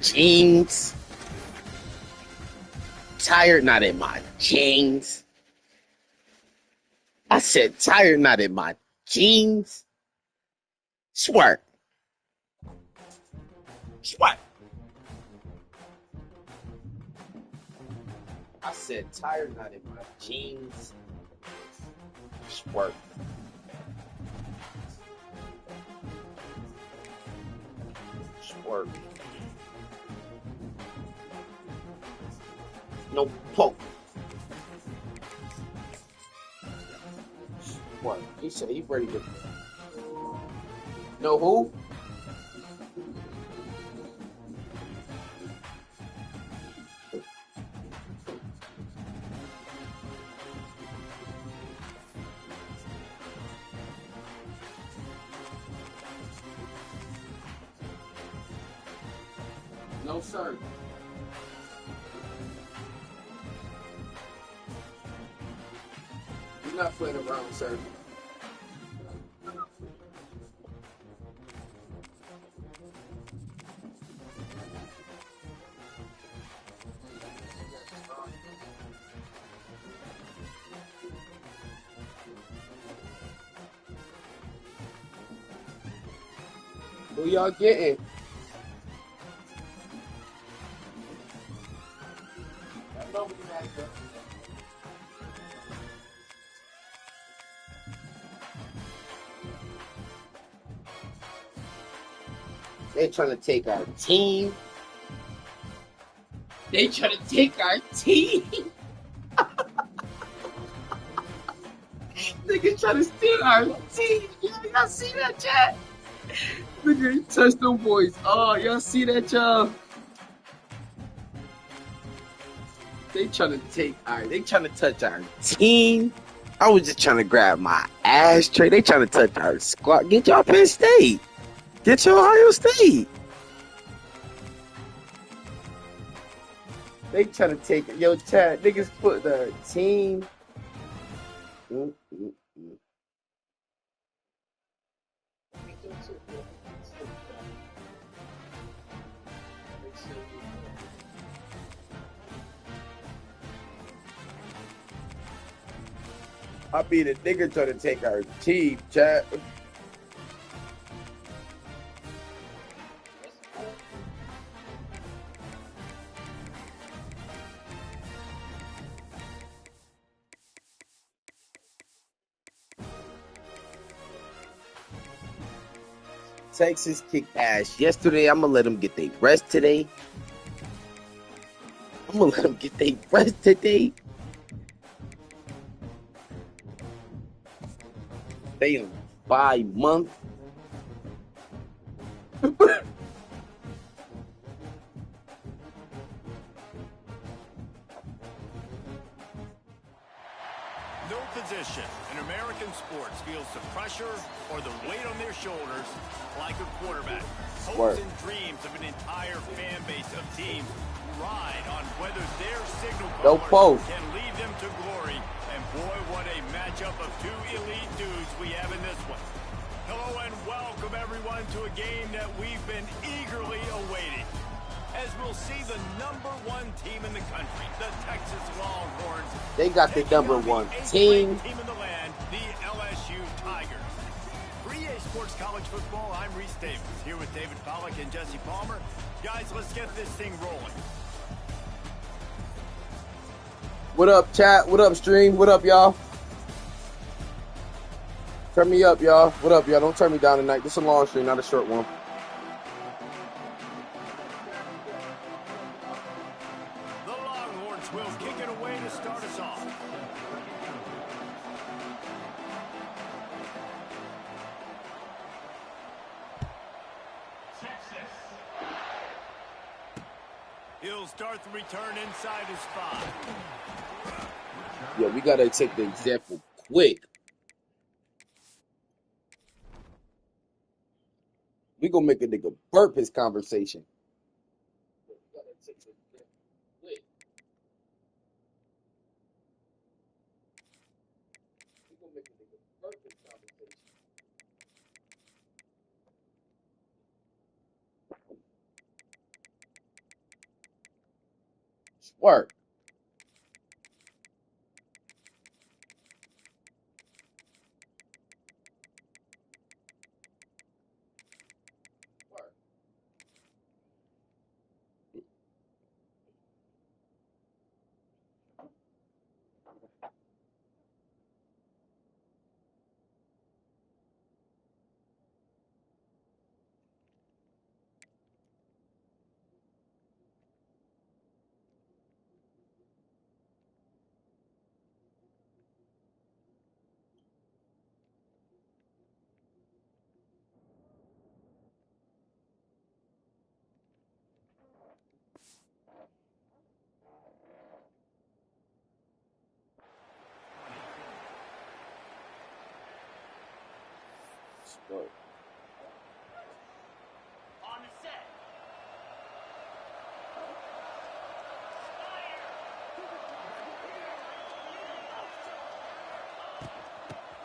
jeans. Tired, not in my jeans. I said tired, not in my jeans. Swear. Swear. I said tired, not in my jeans. Swear. Swear. No poke. What? He said he ready to. No who? No sir. He's not playing around, sir. Who y'all getting? I know we had to. They trying to take our team. They trying to take our team. Nigga trying to steal our team. Y'all see that, chat? Nigga, touch them boys. Oh, y'all see that, y'all? They trying to take our. They trying to touch our team. I was just trying to grab my ashtray. They trying to touch our squad. Get y'all Penn State. Get your Ohio State. They trying to take it. Yo, chat. Niggas put the team. Mm-mm. I be the nigga trying to take our team, chat. Texas kicked ass yesterday. I'm gonna let them get their rest today. I'm gonna let them get their rest today. They on 5 months. No position in American sports feels the pressure or the weight on their shoulders like a quarterback. Hopes and dreams of an entire fan base of teams ride on whether their signal caller can lead them to glory. And boy, what a matchup of two elite dudes we have in this one. Hello and welcome everyone to a game that we've been eagerly awaiting. As we'll see the #1 team in the country, the Texas Longhorns. They got the #1 team. Team in the land, the LSU Tigers. For EA Sports College Football, I'm Reese Davis, here with David Pollack and Jesse Palmer. Guys, let's get this thing rolling. What up, chat? What up, stream? What up, y'all? Turn me up, y'all. What up, y'all? Don't turn me down tonight. This is a long stream, not a short one. The Longhorns will kick it away to start us off. He'll start the return inside his 5. Yeah, we gotta take the example quick. We gonna make a nigga burp his conversation. Work. Work. On the set.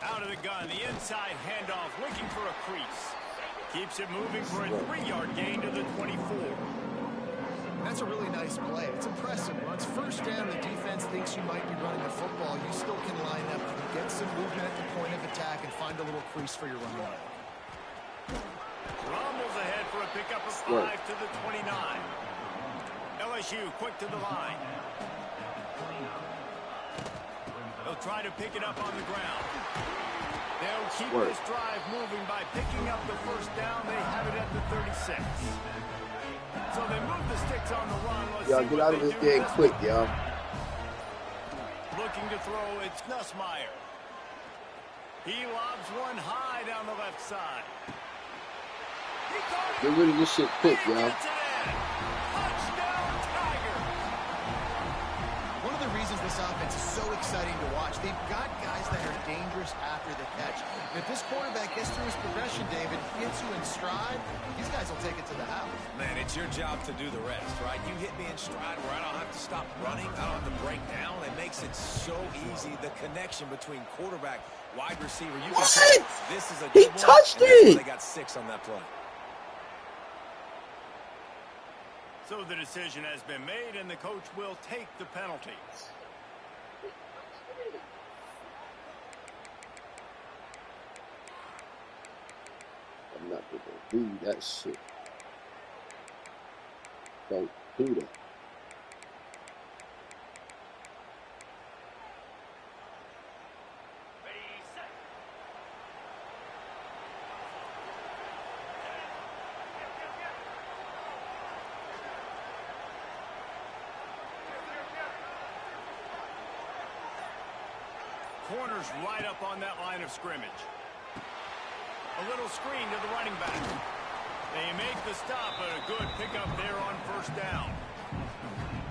Out of the gun, the inside handoff, looking for a crease. Keeps it moving for a 3-yard gain to the 24. That's a really nice play. It's impressive. Once first down, the defense thinks you might be running the football. You still can line up, get some movement at the point of attack, and find a little crease for your running back. Rumbles ahead for a pickup of 5 to the 29. LSU quick to the line. They'll try to pick it up on the ground. They'll keep this drive moving by picking up the first down. They have it at the 36. So they move the sticks on the run. Y'all get out of this game quick, y'all. Looking to throw, it's Nussmeier. He lobs one high down the left side. Get rid of this shit quick, y'all. Touchdown, Tiger. One of the reasons this offense is so exciting to watch, they've got guys that are dangerous after the catch. And if this quarterback gets through his progression, David, gets you in stride, these guys will take it to the house. Man, it's your job to do the rest, right? You hit me in stride where I don't have to stop running. I don't have to break down. It makes it so easy. The connection between quarterback, wide receiver. You What? Can this is a He good touched one, and it. they got 6 on that play. So the decision has been made, and the coach will take the penalty. I'm not gonna do that shit. Don't do that. Corners right up on that line of scrimmage. A little screen to the running back. They make the stop, but a good pickup there on first down.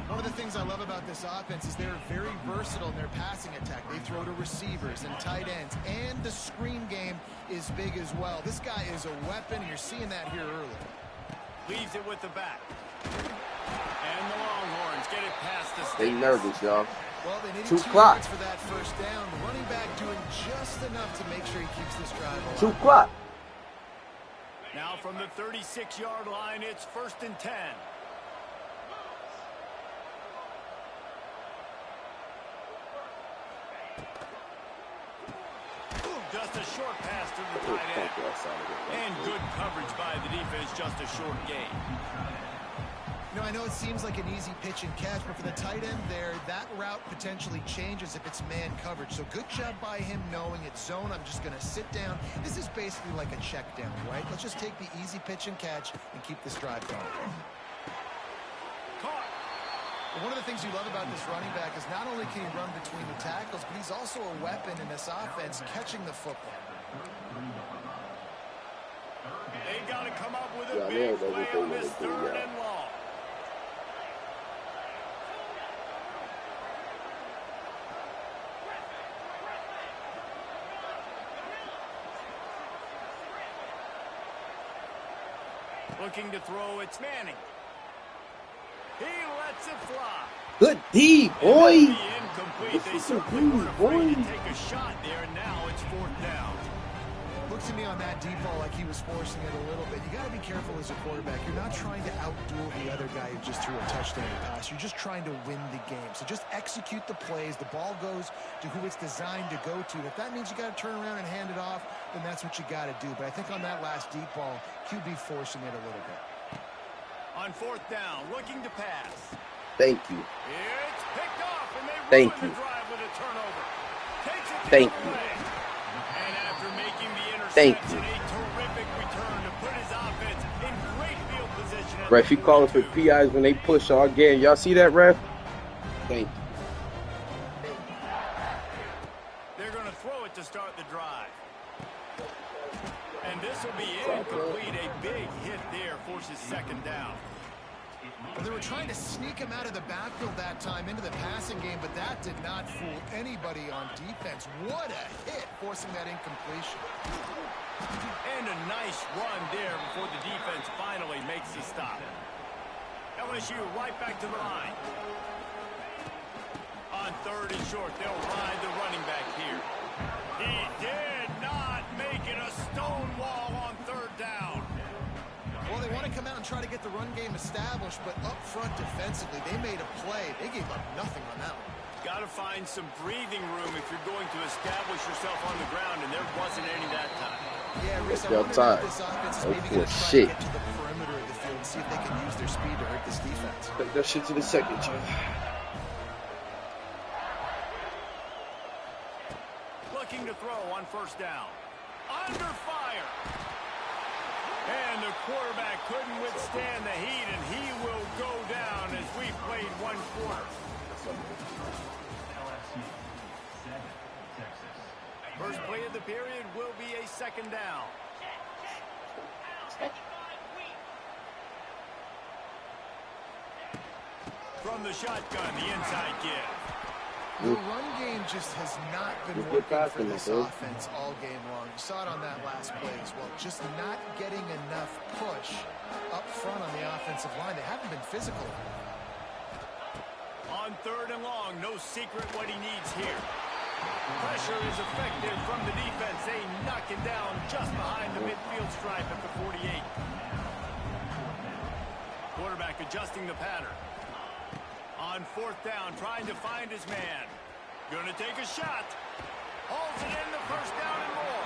One of the things I love about this offense is they're very versatile in their passing attack. They throw to receivers and tight ends, and the screen game is big as well. This guy is a weapon, and you're seeing that here early. Leaves it with the back. And the Longhorns get it past the They sticks. nervous, y'all. Well, they needed 2 2 o'clock. yards for that first down. The running back doing just enough to make sure he keeps this drive alive. 2 o'clock. Now from the 36-yard line, it's 1st and 10. Just a short pass to the tight end. And good coverage by the defense, just a short gain. You know, I know it seems like an easy pitch and catch, but for the tight end there, that route potentially changes if it's man coverage. So good job by him knowing it's zone. I'm just going to sit down. This is basically like a check down, right? Let's just take the easy pitch and catch and keep this drive going. Caught. Well, one of the things you love about this running back is not only can he run between the tackles, but he's also a weapon in this offense catching the football. They got to come up with Yeah, a big that's what play they on this wanna do, 3rd yeah. and long. Looking to throw, it's Manning. He lets it fly. Good D, And boy. that'll be incomplete. They This is certainly good, weren't afraid to boy. take a shot there, and now it's 4th down. Looks to me on that deep ball like he was forcing it a little bit. You got to be careful as a quarterback. You're not trying to outduel the other guy who just threw a touchdown pass. You're just trying to win the game. So just execute the plays. The ball goes to who it's designed to go to. And if that means you got to turn around and hand it off, then that's what you got to do. But I think on that last deep ball, QB forcing it a little bit. On fourth down, looking to pass. Thank you. It's picked off, and they Thank ruin you. the drive with a turnover. Takes it the Thank other you. way. And after making the Thank interception, you. a terrific return to put his offense in great field position. At Ref, the he calling for 42. PIs when they push all game. Y'all see that, ref? Thank you. They're going to throw it to start the drive. And this will be incomplete. A big hit there forces second down. They were trying to sneak him out of the backfield that time into the passing game, but that did not fool anybody on defense. What a hit, forcing that incompletion. And a nice run there before the defense finally makes the stop. LSU right back to the line. On third and short, they'll ride the running back here. He did not make it a stone wall on third down. Well, they want to come out and try to get the run game established, but up front defensively, they made a play. They gave up nothing on that one. Got to find some breathing room if you're going to establish yourself on the ground, and there wasn't any that time. Yeah, Reese, I Y'all wonder tired. if this offense is Oh, maybe going to try shit. to get to the perimeter of the field and see if they can use their speed to hurt this defense. Take that shit to the second, Joe. Looking to throw on first down. Under fire. And the quarterback couldn't withstand the heat, and he will go down as we played one quarter. First play of the period will be a second down. From the shotgun, the inside give. The run game just has not been Good working pass for in the this field. offense all game long. You saw it on that last play as well. Just not getting enough push up front on the offensive line. They haven't been physical. On third and long, no secret what he needs here. Pressure is effective from the defense. They knock it down just behind the midfield stripe at the 48. Quarterback adjusting the pattern. On fourth down, trying to find his man. Going to take a shot. Holds it in the first down and more.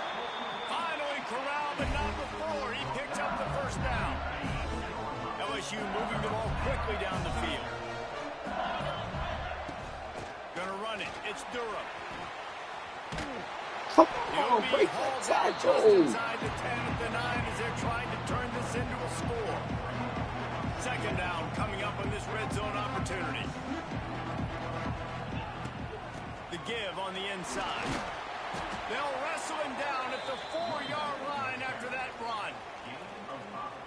Finally corralled, but not before. He picks up the first down. LSU moving the ball quickly down the field. Gonna run it. It's Durham. Come He'll on, be break hauled that back tackle. just inside the 10 at the 9 as they're trying to turn this into a score. Second down coming up on this red zone opportunity. The give on the inside. They'll wrestle him down at the 4-yard line after that run.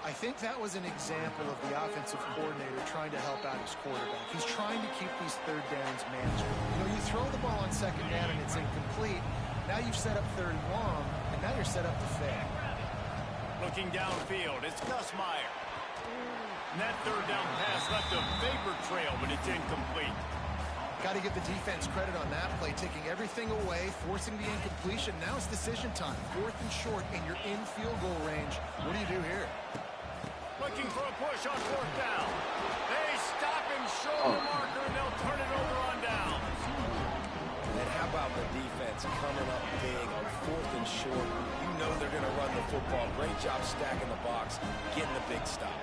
I think that was an example of the offensive coordinator trying to help out his quarterback. He's trying to keep these third downs manageable. You know, you throw the ball on second down and it's incomplete. Now you've set up third and long, and now you're set up to fail. Looking downfield, it's Gus Meyer. And that third down pass left a vapor trail, but it's incomplete. Got to give the defense credit on that play, taking everything away, forcing the incompletion. Now it's decision time. Fourth and short, and you're in field goal range. What do you do here? Looking for a push on fourth down. They stop him short of the marker, and they'll turn it over on down. And how about the defense coming up big on fourth and short? You know they're going to run the football. Great job stacking the box, getting a big stop.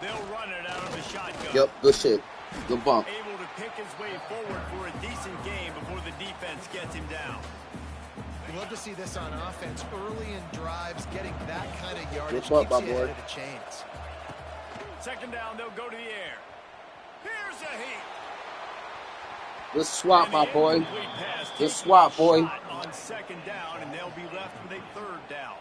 They'll run it out of the shotgun. Yep, good shit. Good bump. Able to pick his way forward for a decent game before the defense gets him down. You love to see this on offense. Early in drives, getting that kind of yardage What's up, keeps my you boy? ahead of the chains. Second down, they'll go to the air. Here's a heat. Good swap, my boy. Incomplete pass Good taking swap, a boy. shot on second down, and they'll be left with a third down.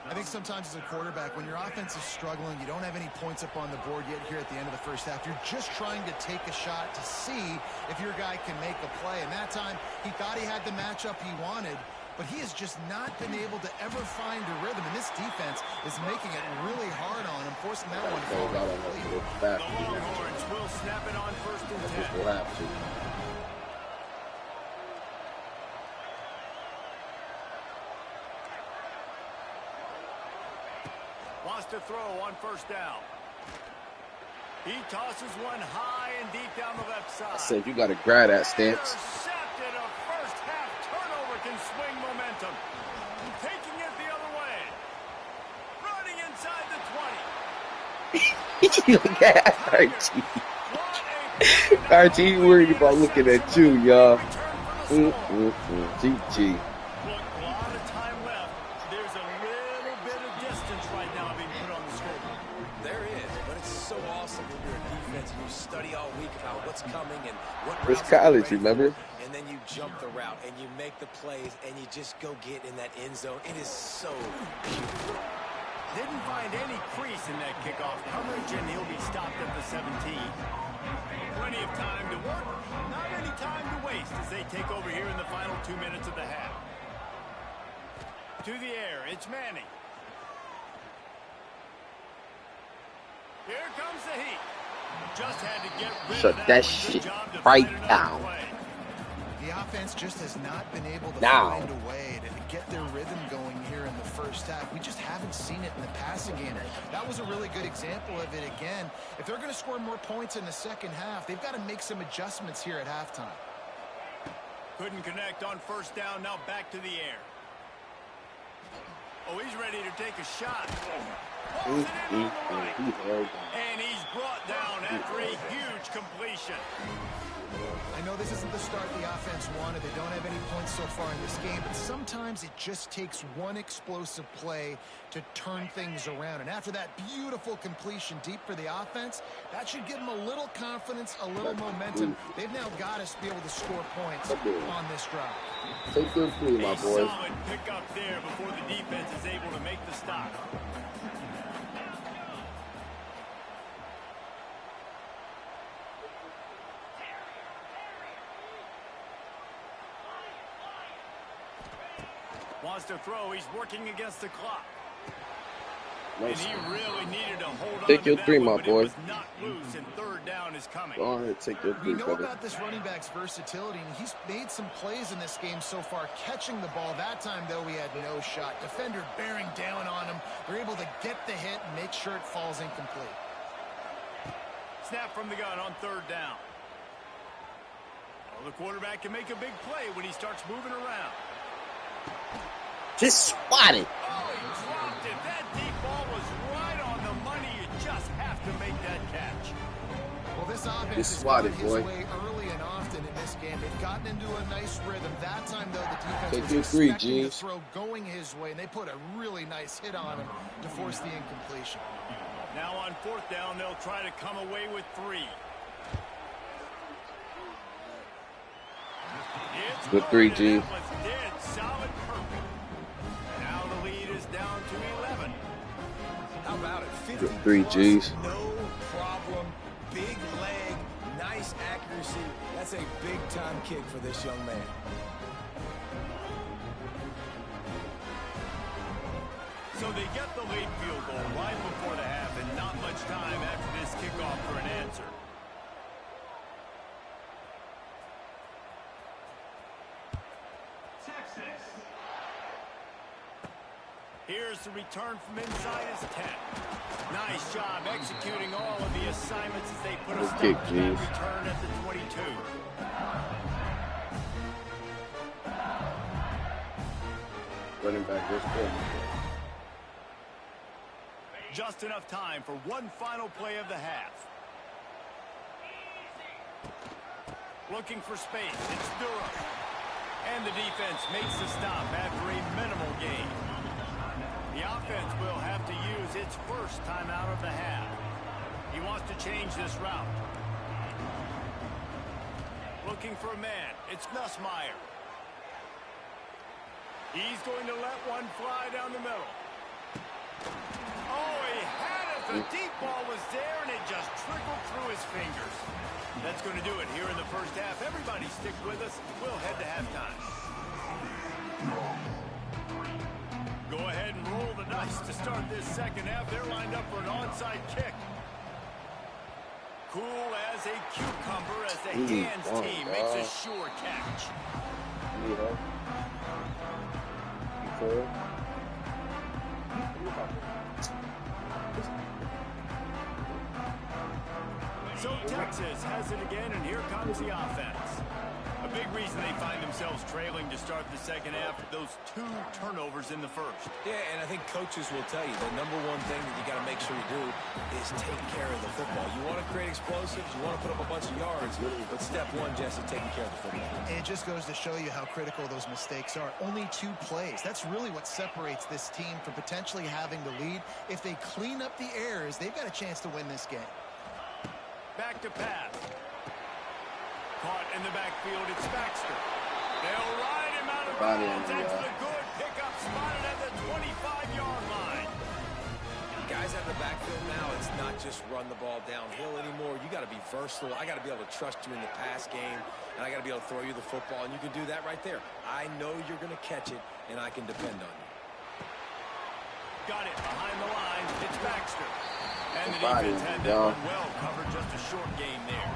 I think sometimes as a quarterback, when your offense is struggling, you don't have any points up on the board yet here at the end of the first half. You're just trying to take a shot to see if your guy can make a play. And that time, he thought he had the matchup he wanted, but he has just not been able to ever find a rhythm, and this defense is making it really hard on him, forcing that one to fall complete. The Longhorns will snap it on 1st and 10. We'll have to. Wants to throw on 1st down. He tosses one high and deep down the left side. I said you got to grab that stance. Intercepted. A first half turnover can swing momentum. Taking it the other way. Running inside the 20. Look at Archie. Archie worried about looking at you, y'all. GG. Look, a lot of time left. There's a little bit of distance right now being put on the scoreboard. There is, but it's so awesome when you're a defense and you study all week about what's coming and what It's routes you're college, ready for, remember? and then you jump the route and you make the plays and you just go get in that end zone. It is so beautiful. Didn't find any crease in that kickoff coverage, and he'll be stopped at the 17. Plenty of time to work, not any time to waste as they take over here in the final 2 minutes of the half. To the air, it's Manning. Here comes the heat. Just had to get rid Shut of that Good shit job to right find another down. play. The offense just has not been able to Now. find a way to get their rhythm going here in the first half. We just haven't seen it in the passing game. That was a really good example of it again. If they're going to score more points in the second half, they've got to make some adjustments here at halftime. Couldn't connect on 1st down, now back to the air. Oh, he's ready to take a shot. Pulls it in on the right. And he's brought down after a huge completion. I know this isn't the start the offense wanted. They don't have any points so far in this game, but sometimes it just takes one explosive play to turn things around. And after that beautiful completion deep for the offense, that should give them a little confidence, a little momentum. They've now got to be able to score points on this drive. Take your three, my A boy. solid pickup there before the defense is able to make the stop. Wants to throw. He's working against the clock. And Nice. he really needed to hold on Take to your that three, one, my but boy. it was not loose, and 3rd down is coming. Go ahead, take your We three, know brother. about this running back's versatility, and he's made some plays in this game so far, catching the ball. That time, though, he had no shot. Defender bearing down on him. They're able to get the hit and make sure it falls incomplete. Snap from the gun on 3rd down. Well, the quarterback can make a big play when he starts moving around. Just swat it. Oh, he dropped it. That deep ball was right on the money. You just have to make that catch. Well, this offense Just has swat gone it, his boy. way early and often in this game. They've gotten into a nice rhythm. That time, though, the defense Take was your three, expecting the G's. throw going his way, and they put a really nice hit on him to force the incompletion. Now on 4th down, they'll try to come away with 3. It's Good three, good, G. and that was dead solid perfect. Now the lead is down to 11. How about it? 50 Good three, plus, G's. no problem. Big leg, nice accuracy. That's a big-time kick for this young man. So they get the late field goal right before the half, and not much time after this kickoff for an answer. Here's the return from inside his 10. Nice job executing all of the assignments as they put a Good stop kick, to that G's. return at the 22. Running back, let's go. Just enough time for one final play of the half. Looking for space. It's Durham. And the defense makes the stop after a minimal gain. The offense will have to use its first timeout of the half. He wants to change this route. Looking for a man. It's Nussmeier. He's going to let one fly down the middle. Oh, he had it. The deep ball was there, and it just trickled through his fingers. That's going to do it here in the first half. Everybody stick with us. We'll head to halftime. nice to start this second half. They're lined up for an onside kick. Cool as a cucumber as the hands team makes a sure catch. So Texas has it again, and here comes the offense. A big reason they find themselves trailing to start the second half, those 2 turnovers in the first. Yeah, and I think coaches will tell you the number one thing that you got to make sure you do is take care of the football. You want to create explosives, you want to put up a bunch of yards, but step one, Jesse, taking care of the football. And it just goes to show you how critical those mistakes are. Only 2 plays. That's really what separates this team from potentially having the lead. If they clean up the errors, they've got a chance to win this game. Back to pass. Caught in the backfield, it's Baxter. They'll ride him out of bounds. That's the good pickup, spotted at the 25-yard line. Guys out of the backfield now, it's not just run the ball downhill anymore. You got to be versatile. I got to be able to trust you in the pass game, and I got to be able to throw you the football, and you can do that right there. I know you're going to catch it, and I can depend on you. Got it behind the line. It's Baxter. And the defense had that one well covered, just a short game there.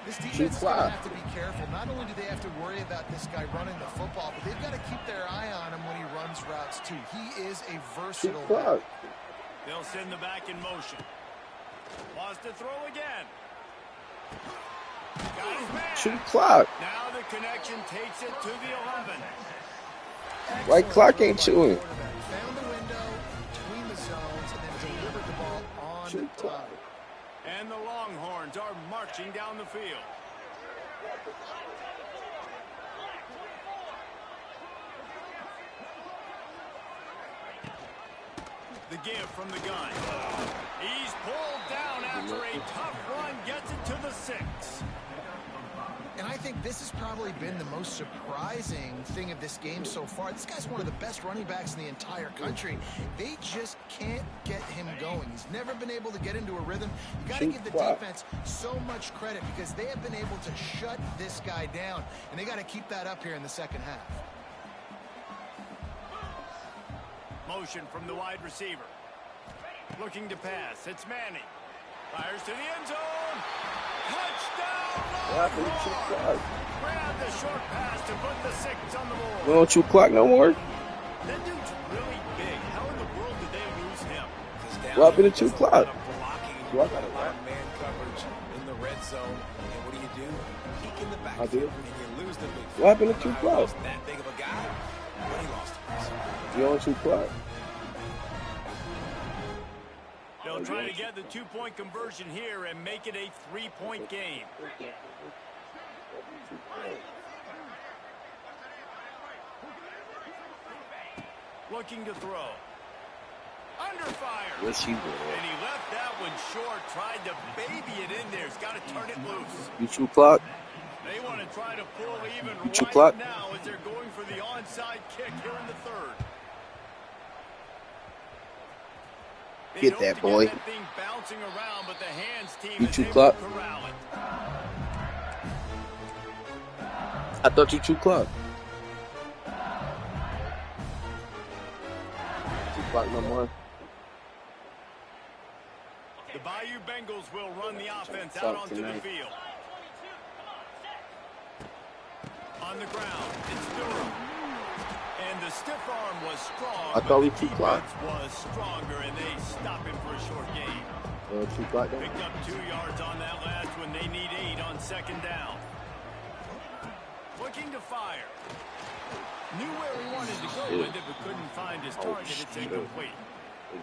This defense is going to have to be careful. Not only do they have to worry about this guy running the football, but they've got to keep their eye on him when he runs routes, too. He is a versatile back. They'll send the back in motion. Wants to throw again. Got his man. Shoot clock. Now the connection takes it to the 11. White clock ain't chewing. Found the window between the zones and then delivered the ball on time. And the Longhorns are marching down the field. The give from the gun. He's pulled down after a tough run, gets it to the 6. And I think this has probably been the most surprising thing of this game so far. This guy's one of the best running backs in the entire country. They just can't get him going. He's never been able to get into a rhythm. You got to give the defense so much credit because they have been able to shut this guy down. And they got to keep that up here in the second half. Motion from the wide receiver. Looking to pass. It's Manning. Fires to the end zone. Touchdown! Grab the short pass to put the 6 on the board. Don't you clock no more? That dude's really big. How in the world did they lose him? What happened to 2 clock? Man coverage in the red zone. And what do? Peek in the backfield and you lose the big. What happened to 2 clock? That big of a guy, but he lost it. You on 2 clock? They'll try to get the 2-point conversion here and make it a 3-point game. Looking to throw. Under fire. What's he doing? And he left that one short. Tried to baby it in there. He's got to turn it loose. You 2 clock? They want to try to pull even right now as they're going for the onside kick here in the 3rd. Get that, boy. That thing bouncing around, but the hands team You is 2 able clock? to corral it. I thought you 2 clock. 2 clock no more. The Bayou Bengals will run the offense out onto the field. On the ground, it's Durham. And the stiff arm was strong, I thought we but 2 the clock. defense was stronger, and they stop him for a short gain. 2 clock then? Picked up 2 yards on that last one. They need 8 on 2nd down. Looking to fire. Knew where he wanted to go with it, but couldn't find his target. It's incomplete.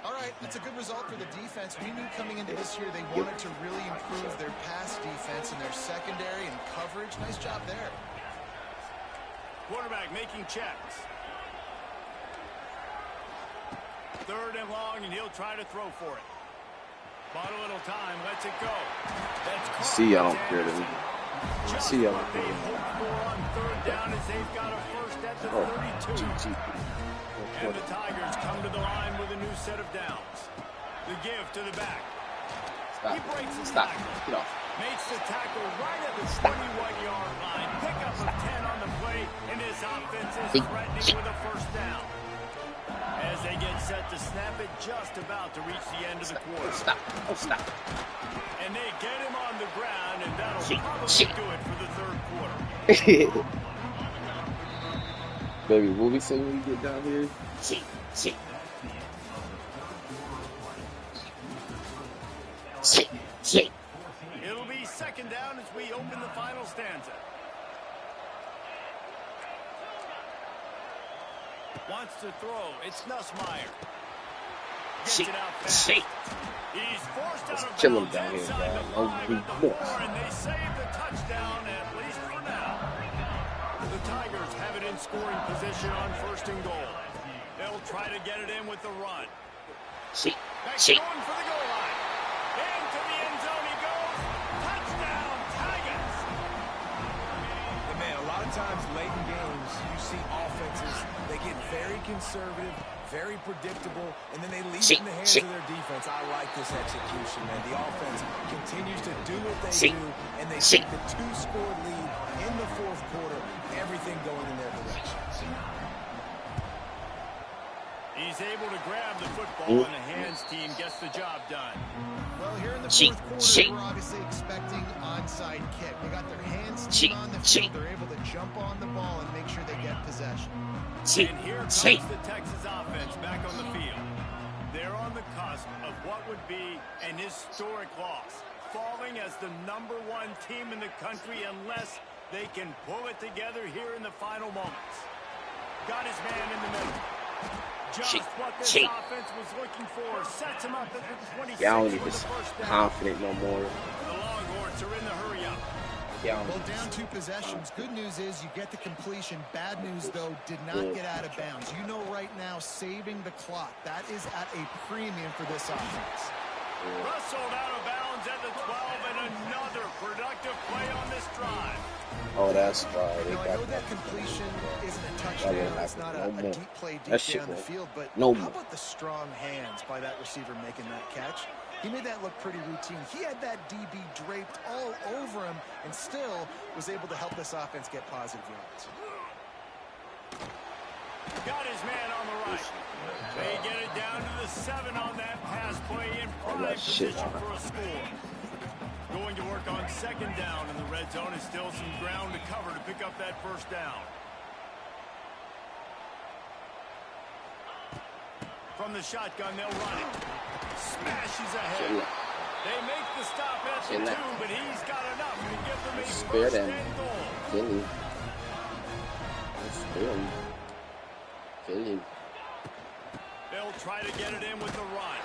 All right, that's a good result for the defense. We knew coming into this year they wanted to really improve their pass defense and their secondary and coverage. Nice job there. Quarterback making checks. 3rd and long, and he'll try to throw for it. Bought a little time, lets it go. That's See, I don't care to me. See, I don't they care. hope for on 3rd down as they've got a first at the 32. And the Tigers come to the line with a new set of downs. The give to the back. He breaks the tackle. Get off. Makes the tackle right at the 21-yard line. Pickup of 10 on the play, and his offense is threatening with a first down. As they get set to snap it, just about to reach the end of the quarter. Stop. Oh, stop. And they get him on the ground, and that'll probably do it for the third quarter. Baby, what we say when we get down here? It'll be second down as we open the final stanza. Wants to throw. It's Nussmeier. Gets it out fast. He's forced out of Chill him bounds down here, inside the bro. 5 at the 4, and they save the touchdown, at least for now. The Tigers have it in scoring position on first and goal. They'll try to get it in with the run. Going for the goal line. Into the end zone he goes. Touchdown, Tigers. And man, a lot of times late in games, you see offenses, they get very conservative, very predictable, and then they leave it in the hands of their defense. I like this execution, man. The offense continues to do what they do, and they take the 2-score lead in the fourth quarter, everything going in their direction. He's able to grab the football, and the hands team gets the job done. Well, here in the fourth quarter, we're obviously expecting onside kick. They got their hands team on the field. They're able to jump on the ball and make sure they get possession. And here comes the Texas offense back on the field. They're on the cusp of what would be an historic loss, falling as the #1 team in the country unless they can pull it together here in the final moments. Got his man in the middle. Just what this offense was looking for. Sets him up at the 26 for the first down. Confident no more. The Longhorns are in the hurry-up. Well, down 2 possessions. Good news is you get the completion. Bad news, though, did not get out of bounds. You know right now, saving the clock. That is at a premium for this offense. Rustled out of bounds at the 12, and another productive play on this drive. Oh, that's right. I know that completion isn't a touchdown. It's not a deep play deep down the field, but how about the strong hands by that receiver making that catch? He made that look pretty routine. He had that DB draped all over him and still was able to help this offense get positive yards. Got his man on the right. They get it down to the 7 on that pass play in prime position for a score. Going to work on second down in the red zone. Is still some ground to cover to pick up that first down. From the shotgun, they'll run it. Smashes ahead. They make the stop at the 2, but he's got enough to give them a first and goal. Kill him. They'll try to get it in with the run.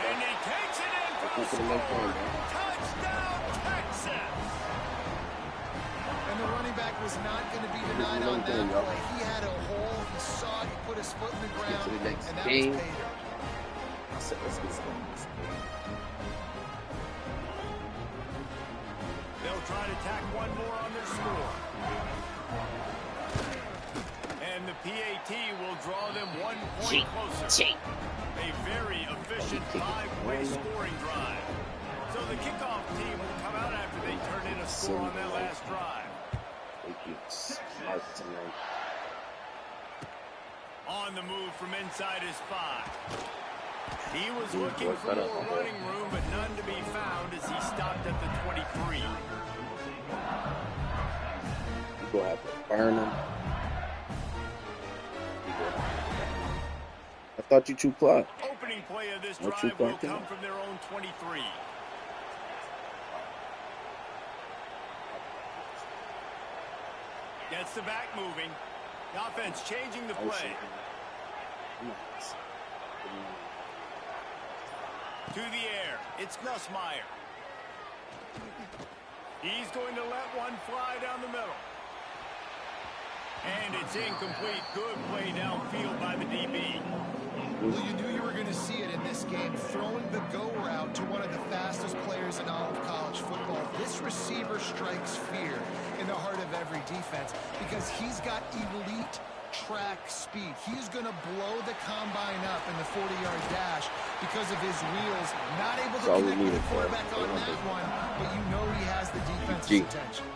And he takes it in for the score. Touchdown, Texas! And the running back was not going to be denied on that play. He had a hole. He saw it. He put his foot in the ground. And that was pay dirt. They'll try to tack one more on their score. And the PAT will draw them 1 point closer. A very efficient 5-way scoring drive. So the kickoff team will come out after they turn in a score on that last drive. On the move from inside his 5. He was looking for more running room, but none to be found as he stopped at the 23. You gonna have to burn him. I thought you 2 clock. Opening play of this drive will come from their own 23. Gets the back moving. The offense changing the play. To the air. It's Nussmeier. He's going to let one fly down the middle. And it's incomplete. Good play downfield by the DB. Well, you knew you were going to see it in this game, throwing the go route to one of the fastest players in all of college football. This receiver strikes fear in the heart of every defense because he's got elite track speed. He's going to blow the combine up in the 40-yard dash because of his wheels. Not able to connect with the quarterback on that one, but you know he has the defense's attention.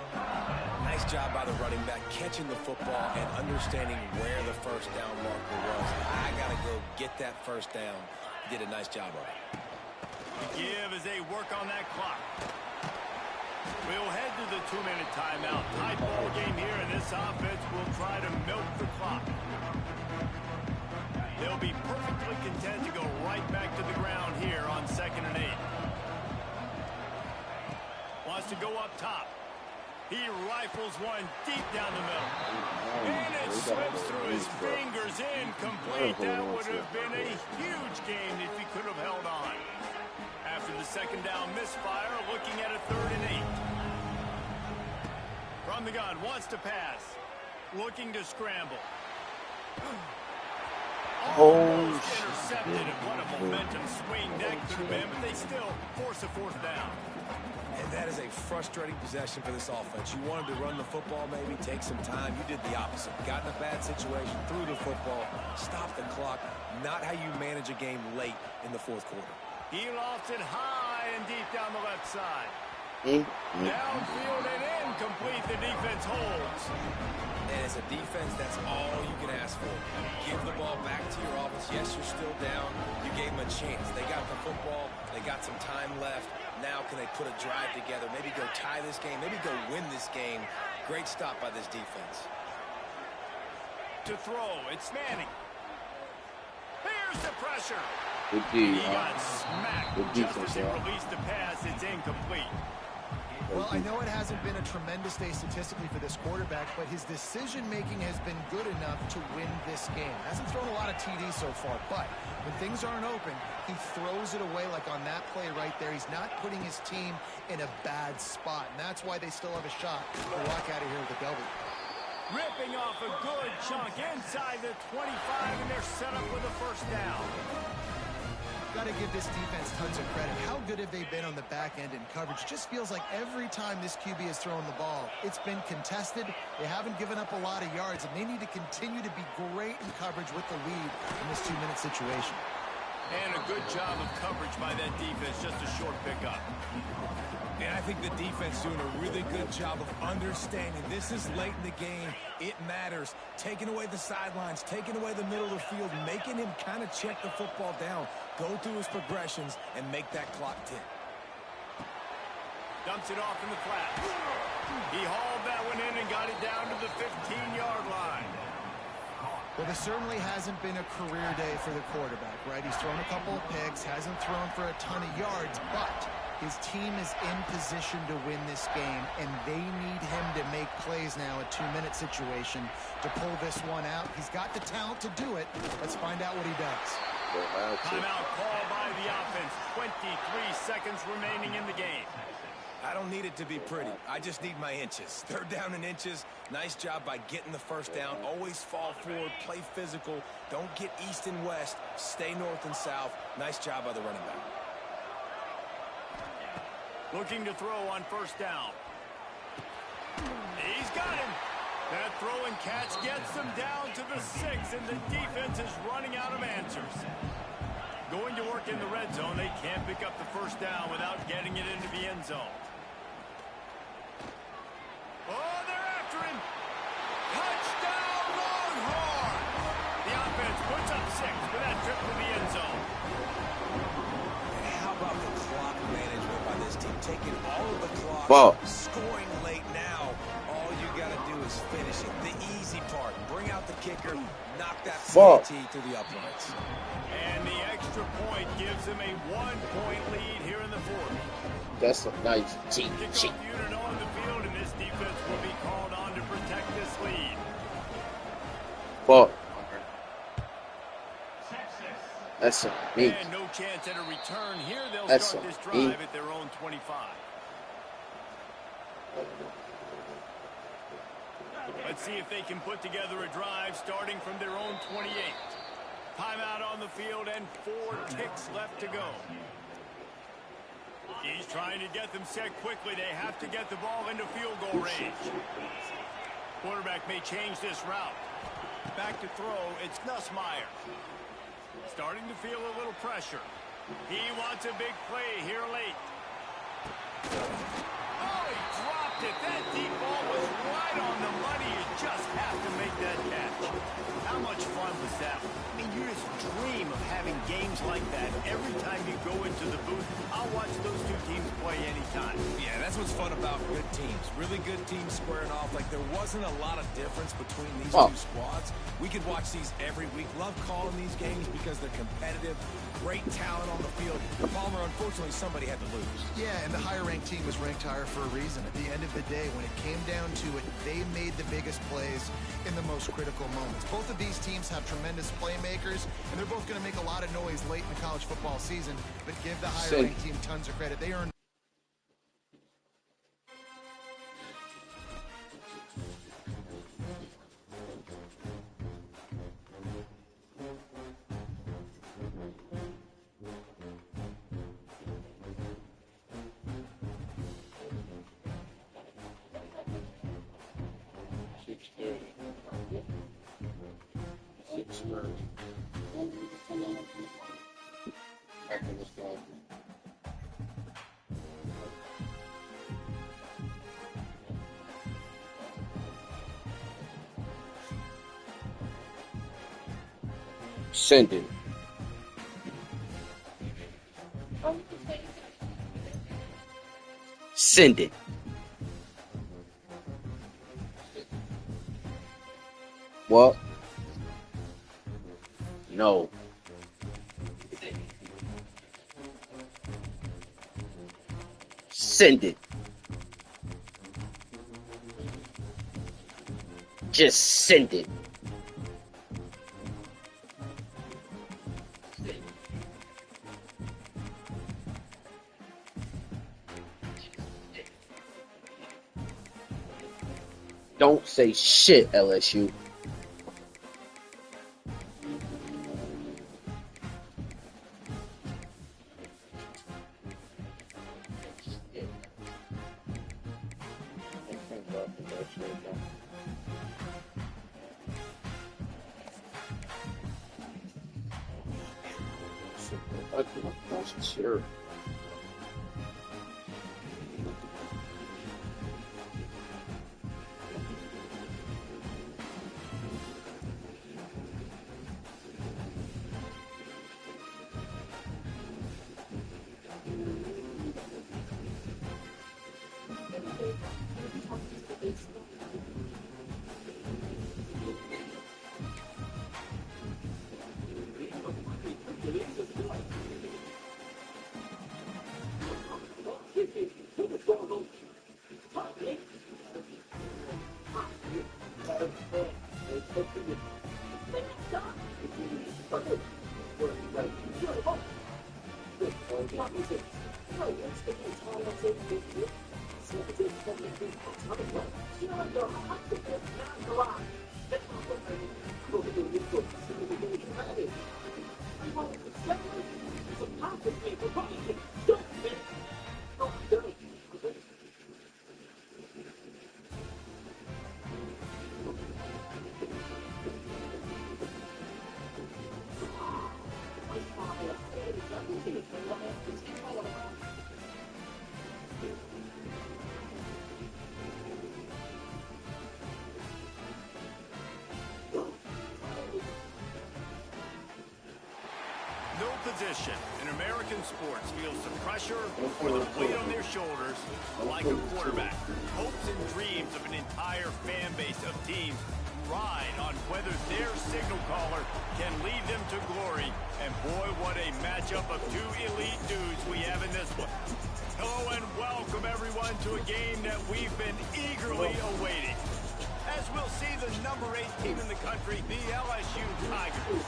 Nice Nice job by the running back, catching the football and understanding where the first down marker was. I got to go get that first down. Did a nice job of it. Give as they work on that clock. We'll head to the 2-minute timeout. Tight ball game here, and this offense will try to milk the clock. They'll be perfectly content to go right back to the ground here on 2nd and 8. Wants to go up top. He rifles one deep down the middle. And it slips through his fingers, incomplete. That would have been a huge game if he could have held on. After the 2nd down misfire, looking at a 3rd and 8. From the gun, wants to pass. Looking to scramble. Almost intercepted, and what a momentum swing that could have been, but they still force a 4th down. And that is a frustrating possession for this offense. You wanted to run the football, maybe take some time. You did the opposite. Got in a bad situation, threw the football, stopped the clock. Not how you manage a game late in the 4th quarter. He lofts it high and deep down the left side. Downfield and incomplete. The defense holds. And as a defense, that's all you can ask for. Give the ball back to your offense. Yes, you're still down. You gave them a chance. They got the football. They got some time left. Now can they put a drive together? Maybe go tie this game. Maybe go win this game. Great stop by this defense. To throw, it's Manning. Here's the pressure. Good D, He got smacked. Just as he released the pass, it's incomplete. Well, I know it hasn't been a tremendous day statistically for this quarterback, but his decision-making has been good enough to win this game. Hasn't thrown a lot of TDs so far, but when things aren't open, he throws it away like on that play right there. He's not putting his team in a bad spot, and that's why they still have a shot to walk out of here with a W. Ripping off a good chunk inside the 25, and they're set up with a 1st down. Got to give this defense tons of credit. How good have they been on the back end in coverage? Just feels like every time this QB has thrown the ball, it's been contested. They haven't given up a lot of yards, and they need to continue to be great in coverage with the lead in this 2-minute situation. And a good job of coverage by that defense, just a short pickup. And I think the defense doing a really good job of understanding this is late in the game. It matters. Taking away the sidelines, taking away the middle of the field, making him kind of check the football down, go through his progressions, and make that clock tick. Dumps it off in the flat. He hauled that one in and got it down to the 15-yard line. Well, this certainly hasn't been a career day for the quarterback, right? He's thrown a couple of picks, hasn't thrown for a ton of yards, but his team is in position to win this game, and they need him to make plays now, a 2-minute situation, to pull this one out. He's got the talent to do it. Let's find out what he does. Timeout call by the offense. 23 seconds remaining in the game. I don't need it to be pretty. I just need my inches. 3rd down in inches. Nice job by getting the 1st down. Always fall forward, play physical. Don't get east and west. Stay north and south. Nice job by the running back. Looking to throw on 1st down. He's got him. That throw and catch gets them down to the 6, and the defense is running out of answers. Going to work in the red zone. They can't pick up the 1st down without getting it into the end zone. Oh, they're after him. Touchdown, Longhorn. The offense puts up 6 for that trip to the end zone. And how about the clock management by this team? Taking all of the clock, scoring late now. All you got to do is finish it. The easy part. Bring out the kicker. Knock that CT through the uprights. And the extra point gives them a 1-point lead here in the 4th. That's a nice cheat. Kickoff unit on the field, and this defense will be called on to protect this lead. Fuck. That's a big. And no chance at a return here. They'll That's start this a drive big. at their own 25. Let's see if they can put together a drive starting from their own 28. Timeout on the field and 4 ticks left to go. He's trying to get them set quickly. They have to get the ball into field goal range. Quarterback may change this route. Back to throw. It's Nussmeier. Starting to feel a little pressure. He wants a big play here late. Oh, he dropped dropped it. That deep ball was right on the money. You just have to make that catch. How much fun was that? I mean, you just dream of having games like that every time you go into the booth. I'll watch those two teams play anytime. Yeah, that's what's fun about good teams. Really good teams squaring off. Like, there wasn't a lot of difference between these two squads. We could watch these every week. Love calling these games because they're competitive. Great talent on the field. Palmer, unfortunately, somebody had to lose. Yeah, and the higher-ranked team was ranked higher for a reason. At the end of the day, when it came down to it, they made the biggest plays in the most critical moments. Both of these teams have tremendous playmakers, and they're both going to make a lot of noise late in the college football season, but give the higher-ranked team tons of credit. They earned. Send it. Send it. What? No. Send it. Just send it. Don't say shit, LSU. Sure. Position in American sports feels the pressure or the weight on their shoulders like a quarterback. Hopes and dreams of an entire fan base of teams ride on whether their signal caller can lead them to glory. And boy, what a matchup of two elite dudes we have in this one. Hello and welcome everyone to a game that we've been eagerly awaiting. As we'll see the number 8 team in the country, the LSU Tigers,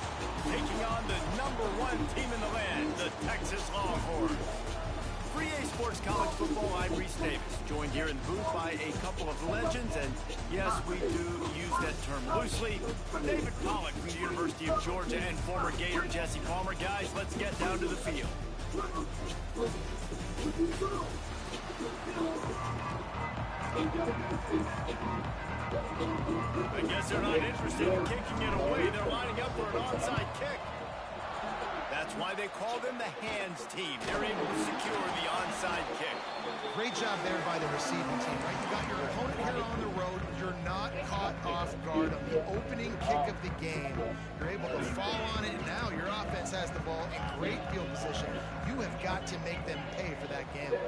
taking on the number 1 team in the land, the Texas Longhorns. For EA Sports College Football, I'm Reese Davis, joined here in the booth by a couple of legends, and yes, we do use that term loosely. David Pollack from the University of Georgia and former Gator Jesse Palmer. Guys, let's get down to the field. I guess they're not interested in kicking it away. They're lining up for an onside kick. That's why they call them the hands team. They're able to secure the onside kick. Great job there by the receiving team, right? You got your opponent here on the road. You're not caught off guard on the opening kick of the game. You're able to fall on it, and now your offense has the ball in great field position. You have got to make them pay for that gamble.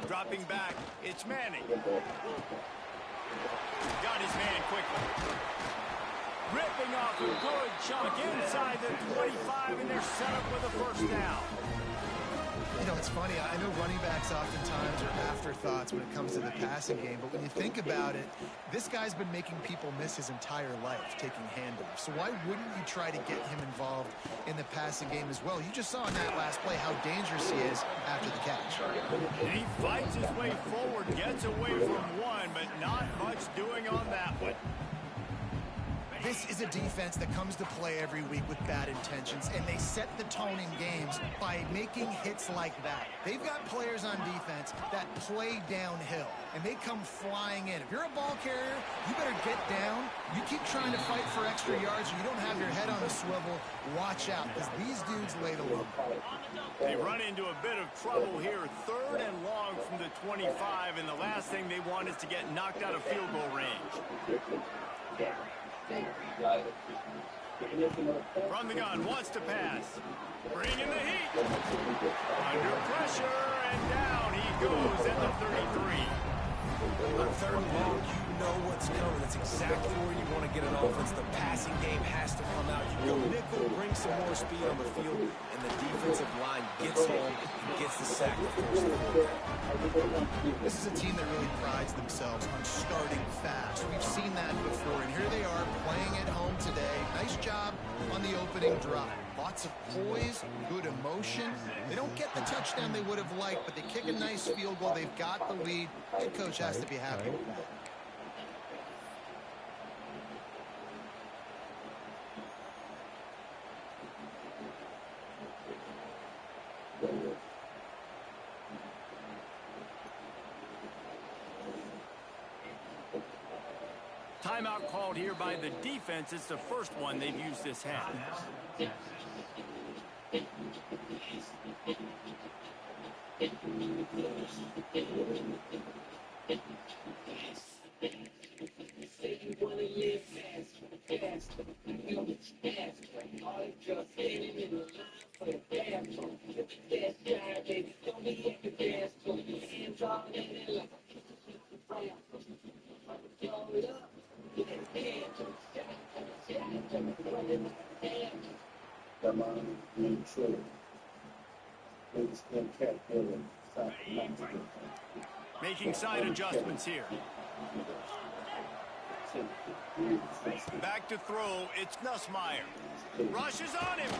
Dropping back, it's Manning. Got his man quickly. Ripping off a good chunk inside the 25, and they're set up with a first down. You know, it's funny. I know running backs oftentimes are afterthoughts when it comes to the passing game, but when you think about it, this guy's been making people miss his entire life taking handoffs. So why wouldn't you try to get him involved in the passing game as well? You just saw in that last play how dangerous he is after the catch. And he fights his way forward, gets away from one, but not much doing on that one. This is a defense that comes to play every week with bad intentions, and they set the tone in games by making hits like that. They've got players on defense that play downhill, and they come flying in. If you're a ball carrier, you better get down. You keep trying to fight for extra yards, or you don't have your head on a swivel. Watch out, because these dudes lay the load. They run into a bit of trouble here, 3rd and long from the 25, and the last thing they want is to get knocked out of field goal range. From the gun, wants to pass. Bringing the heat. Under pressure, and down he goes at the 33. On 3rd and long, you know what's coming. That's exactly where you want to get an offense. The passing game has to come out. You go nickel, bring some more speed on the field, and the defensive line gets home and gets the sack to force the quarterback. This is a team that really prides themselves on starting fast. We've seen that before, and here they are playing at home today. Nice job on the opening drive. Lots of poise, good emotion. They don't get the touchdown they would have liked, but they kick a nice field goal. They've got the lead. Head coach has to be happy with that. Timeout called here by the defense. It's the first one they've used this half. Making side adjustments here. Back to throw, it's Nussmeier. Rushes on him.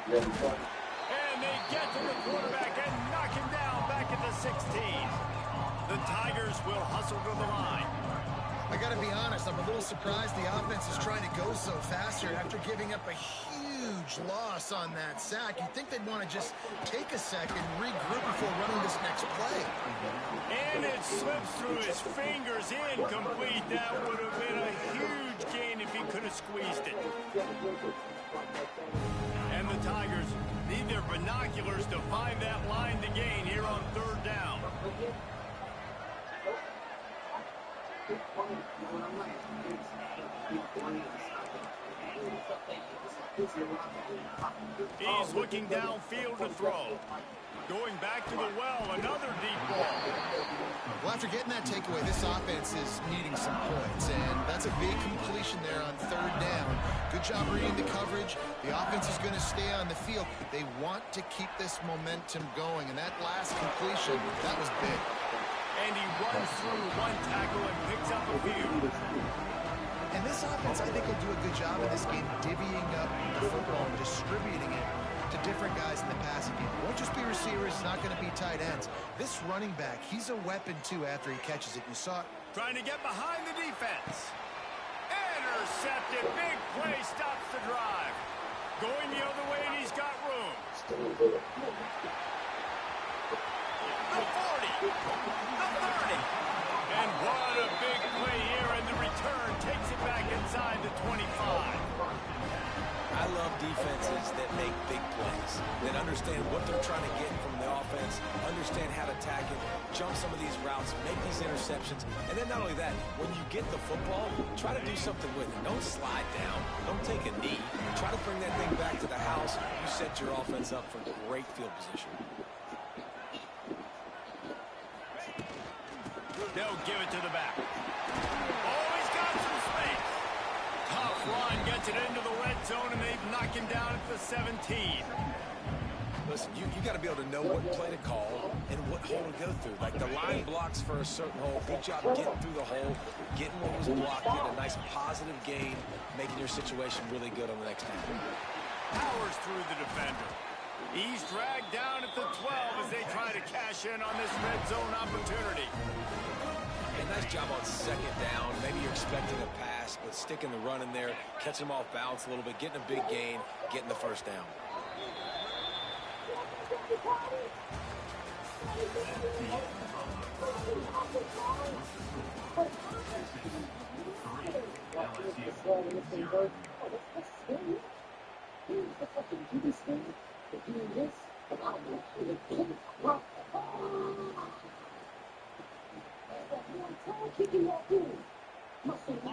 And they get to the quarterback and knock him down back at the 16. The Tigers will hustle to the line. I got to be honest, I'm a little surprised the offense is trying to go so fast here after giving up a huge loss on that sack. You'd think they'd want to just take a second, regroup before running this next play. And it slips through his fingers, incomplete. That would have been a huge gain if he could have squeezed it. And the Tigers need their binoculars to find that line to gain here on 3rd down. He's looking downfield to throw. Going back to the well, another deep ball. Well, after getting that takeaway, this offense is needing some points, and that's a big completion there on 3rd down. Good job reading the coverage. The offense is going to stay on the field. They want to keep this momentum going, and that last completion, that was big. And he runs through one tackle and picks up a few. And this offense, I think, will do a good job in this game divvying up the football and distributing it to different guys in the passing game. It won't just be receivers. It's not going to be tight ends. This running back, he's a weapon, too, after he catches it. You saw it. Trying to get behind the defense. Intercepted. Big play stops the drive. Going the other way, and he's got room. The 40. The 30. And what a big play here, and the return takes it back inside the 25. then understand what they're trying to get from the offense, understand how to attack it, jump some of these routes, make these interceptions, and then not only that, when you get the football, try to do something with it. Don't slide down. Don't take a knee. Try to bring that thing back to the house. You set your offense up for great field position. They'll give it to the back. Oh, he's got some space. Tough run gets it into the red zone, and they've knocked him down at the 17. Listen, you got to be able to know what play to call and what hole to go through. Like the line blocks for a certain hole. Good job getting through the hole, getting what was blocked, getting a nice positive gain, making your situation really good on the next time. Powers through the defender. He's dragged down at the 12 as they try to cash in on this red zone opportunity. A nice job on second down. Maybe you're expecting a pass, but sticking the run in there, catching him off balance a little bit, getting a big gain, getting the first down.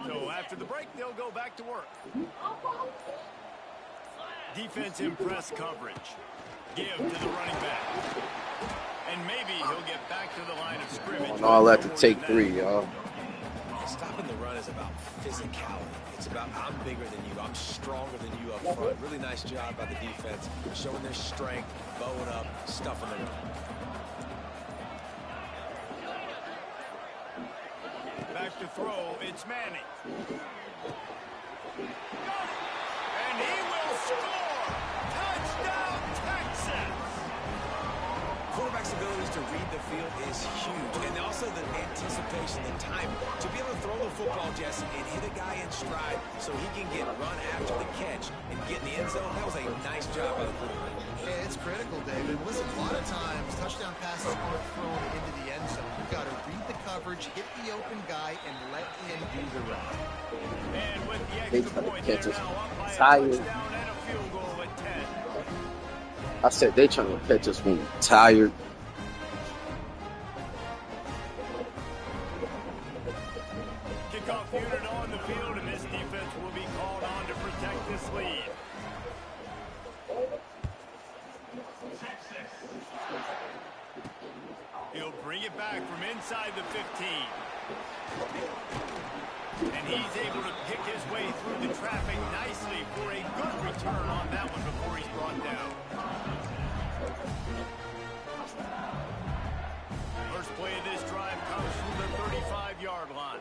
So after the break, they'll go back to work. Defense in press coverage. Give to the running back. And maybe he'll get back to the line of scrimmage. And all that to take 3, y'all. Stopping the run is about physicality. It's about I'm bigger than you. I'm stronger than you up front. Really nice job by the defense, showing their strength, bowing up, stuffing the run. Back to throw, it's Manning. And he will score! Touchdown, Texas! Quarterback's abilities to read the field is huge. And also the anticipation, the time to be able to throw the football, Jesse, and hit a guy in stride so he can get run after the catch and get in the end zone. That was a nice job by the quarterback. Yeah, it's critical, David. Listen, a lot of times touchdown passes aren't thrown into the end zone. You've got to read the coverage, hit the open guy, and let him do the rest. And with the They extra trying to point, catch they're us now up by a tired. touchdown and a field goal at 10. I said they trying to catch us when we're tired. Kickoff unit on the field, and this defense will be called on to protect this lead. He'll bring it back from inside the 15. And he's able to pick his way through the traffic nicely for a good return on that one before he's brought down. First play of this drive comes from the 35-yard line.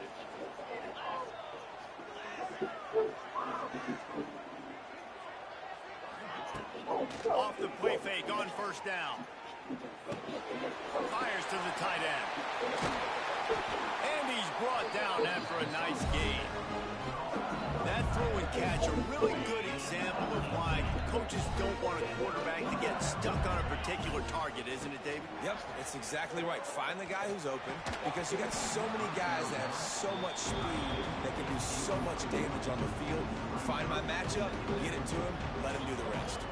Off the play fake on first down. Fires to the tight end. And he's brought down after a nice gain. That throw and catch, a really good example of why coaches don't want a quarterback to get stuck on a particular target, isn't it, David? Yep, it's exactly right. Find the guy who's open because you got so many guys that have so much speed that can do so much damage on the field. Find my matchup, get it to him, let him do the rest.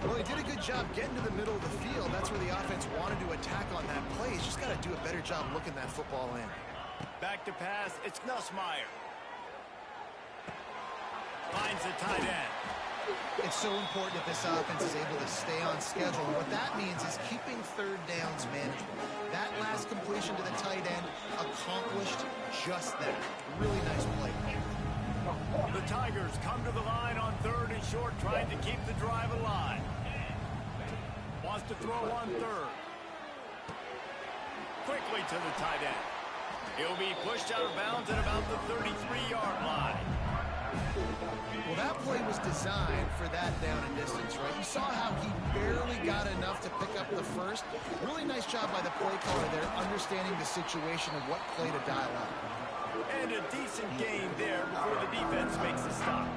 Well, he did a good job getting to the middle of the field. That's where the offense wanted to attack on that play. He's just got to do a better job looking that football in. Back to pass, it's Nussmeier. Finds the tight end. It's so important that this offense is able to stay on schedule. And what that means is keeping third downs manageable. That last completion to the tight end accomplished just that. Really nice play. The Tigers come to the line on third and short, trying to keep the drive alive. Wants to throw on third. Quickly to the tight end. He'll be pushed out of bounds at about the 33-yard line. Well, that play was designed for that down and distance, right? You saw how he barely got enough to pick up the first. Really nice job by the play caller there, understanding the situation of what play to dial up. And a decent gain there before the defense makes a stop.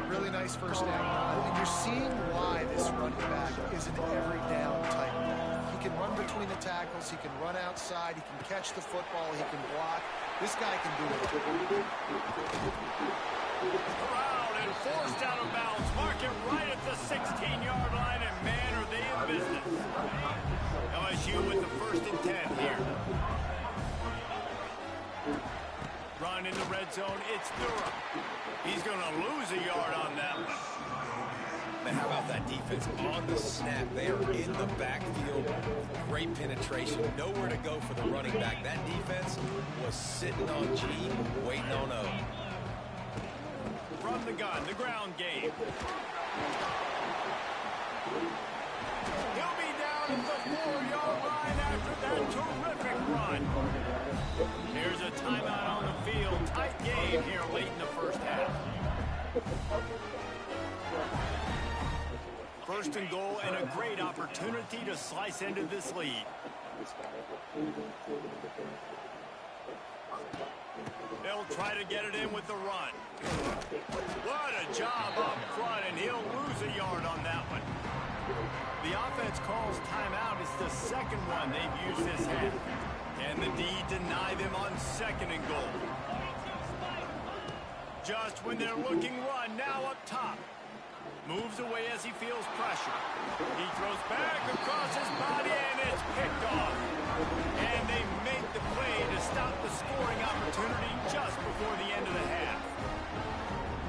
Really nice first down. And you're seeing why this running back is an every down type. He can run between the tackles. He can run outside. He can catch the football. He can block. This guy can do it all. Corralled and forced out of bounds. Mark it right at the 16-yard line, and man, are they in business. LSU with the 1st and 10 here. Run in the red zone. It's Durham. He's going to lose a yard on that one. Man, how about that defense on the snap? They are in the backfield. Great penetration. Nowhere to go for the running back. That defense was sitting on G, waiting on O. From the gun, the ground game. He'll be down at the 4-yard line after that terrific run. Here's a timeout on the field. Tight game here late in the first half. 1st and goal, and a great opportunity to slice into this lead. They'll try to get it in with the run. What a job up front, and he'll lose a yard on that one. The offense calls timeout. It's the second one they've used this half. And the D deny them on 2nd and goal. Just when they're looking run, now up top. Moves away as he feels pressure. He throws back across his body, and it's picked off. And they make the play to stop the scoring opportunity just before the end of the half.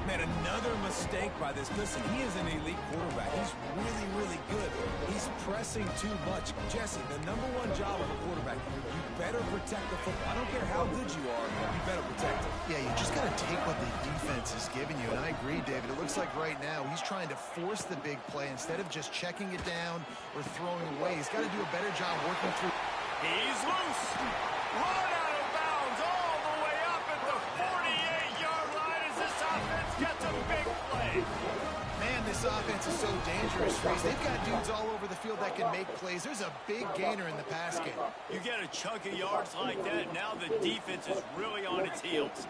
Man, another mistake by this. Listen, he is an elite quarterback. He's really, really good. He's pressing too much. Jesse, the #1 job of a quarterback, you better protect the football. I don't care how good you are, you better protect it. Yeah, you just got to take what the defense is giving you. And I agree, David. It looks like right now he's trying to force the big play instead of just checking it down or throwing away. He's got to do a better job working through. He's loose. Run out of bounds all the way up at the 48-yard line as this offense gets a big play. Man, this offense is so dangerous, Reese. They've got dudes all over the field that can make plays. There's a big gainer in the pass game. You get a chunk of yards like that, now the defense is really on its heels.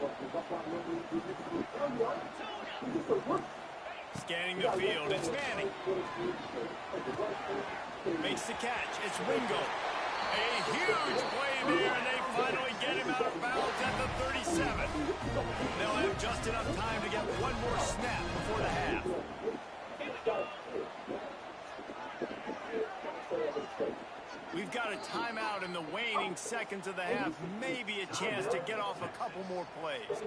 Scanning the field, it's Manning. Makes the catch, it's Wingo. A huge play there, and they finally get him out of bounds at the 37. They'll have just enough time to get one more snap before the half. We've got a timeout in the waning seconds of the half. Maybe a chance to get off a couple more plays.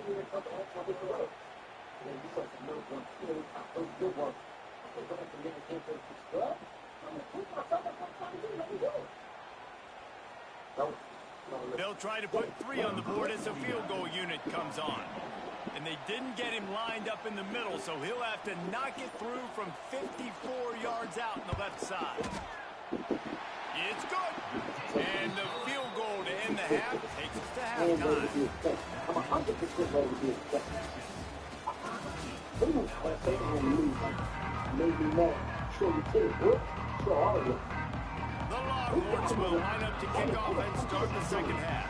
They'll try to put 3 on the board as the field goal unit comes on. And they didn't get him lined up in the middle, so he'll have to knock it through from 54 yards out on the left side. It's good. And the field goal to end the half takes us to halftime. The Longhorns will line up to kick off and start the second half.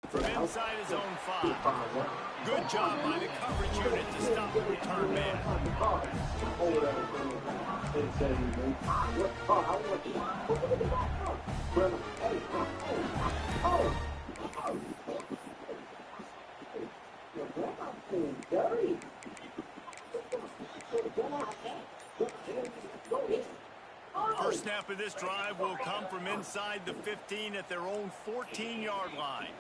From inside his own 5. Good job by the coverage unit to stop the return man. First snap of this drive will come from inside the 15 at their own 14-yard line.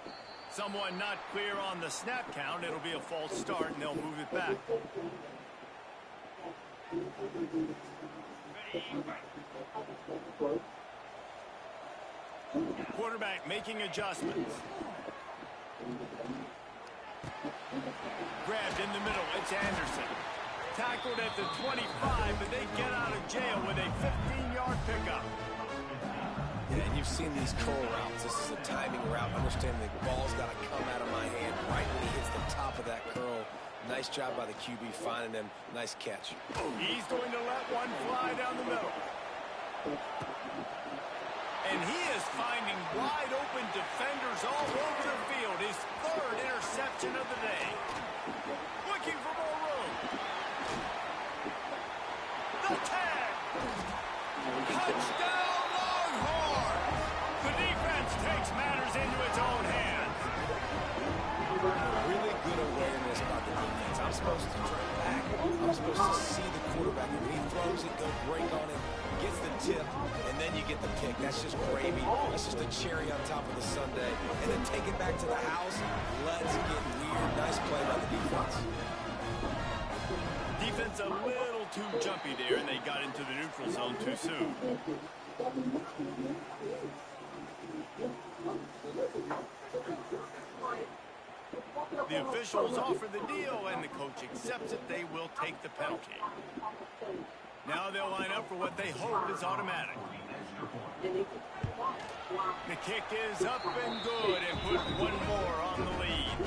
Someone not clear on the snap count. It'll be a false start, and they'll move it back. Quarterback making adjustments. Grabbed in the middle. It's Anderson. Tackled at the 25, but they get out of jail with a 15-yard pickup. Yeah, and you've seen these curl routes. This is a timing route. Understand the ball's got to come out of my hand right when he hits the top of that curl. Nice job by the QB finding him. Nice catch. He's going to let one fly down the middle. And he is finding wide open defenders all over the field. His 3rd interception of the day. Look Touchdown, Longhorn! The defense takes matters into its own hands. Really good awareness about the defense. I'm supposed to turn back. I'm supposed to see the quarterback. When he throws it, go break on it, gets the tip, and then you get the pick. That's just gravy. That's just a cherry on top of the sundae. And then take it back to the house. Let's get weird. Nice play by the defense. Defense a little too jumpy there, and they got into the neutral zone too soon. The officials offer the deal, and the coach accepts it. They will take the penalty. Now they'll line up for what they hope is automatic. The kick is up and good, and put one more on the lead.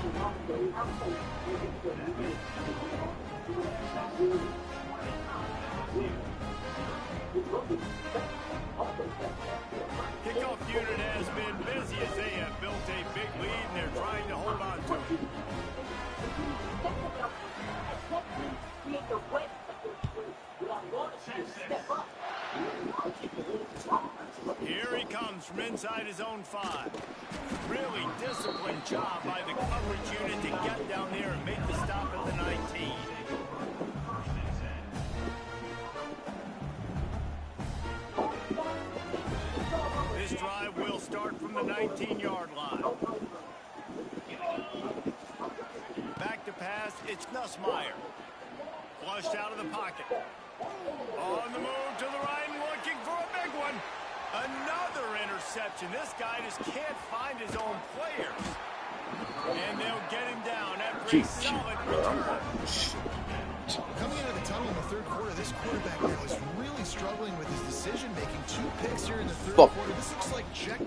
Kickoff unit has been busy as they have built a big lead, and they're trying to hold on to it. Here he comes from inside his own 5. Really disciplined job by the coverage unit to get down there and make the stop at the 19. This drive will start from the 19-yard line. Back to pass, it's Nussmeier. Flushed out of the pocket. On the move to the right and looking for a big one. Another interception. This guy just can't find his own players. And they'll get him down after a solid return. Coming out of the tunnel in the third quarter, this quarterback now is really struggling with his decision-making. 2 picks here in the third quarter. This looks like check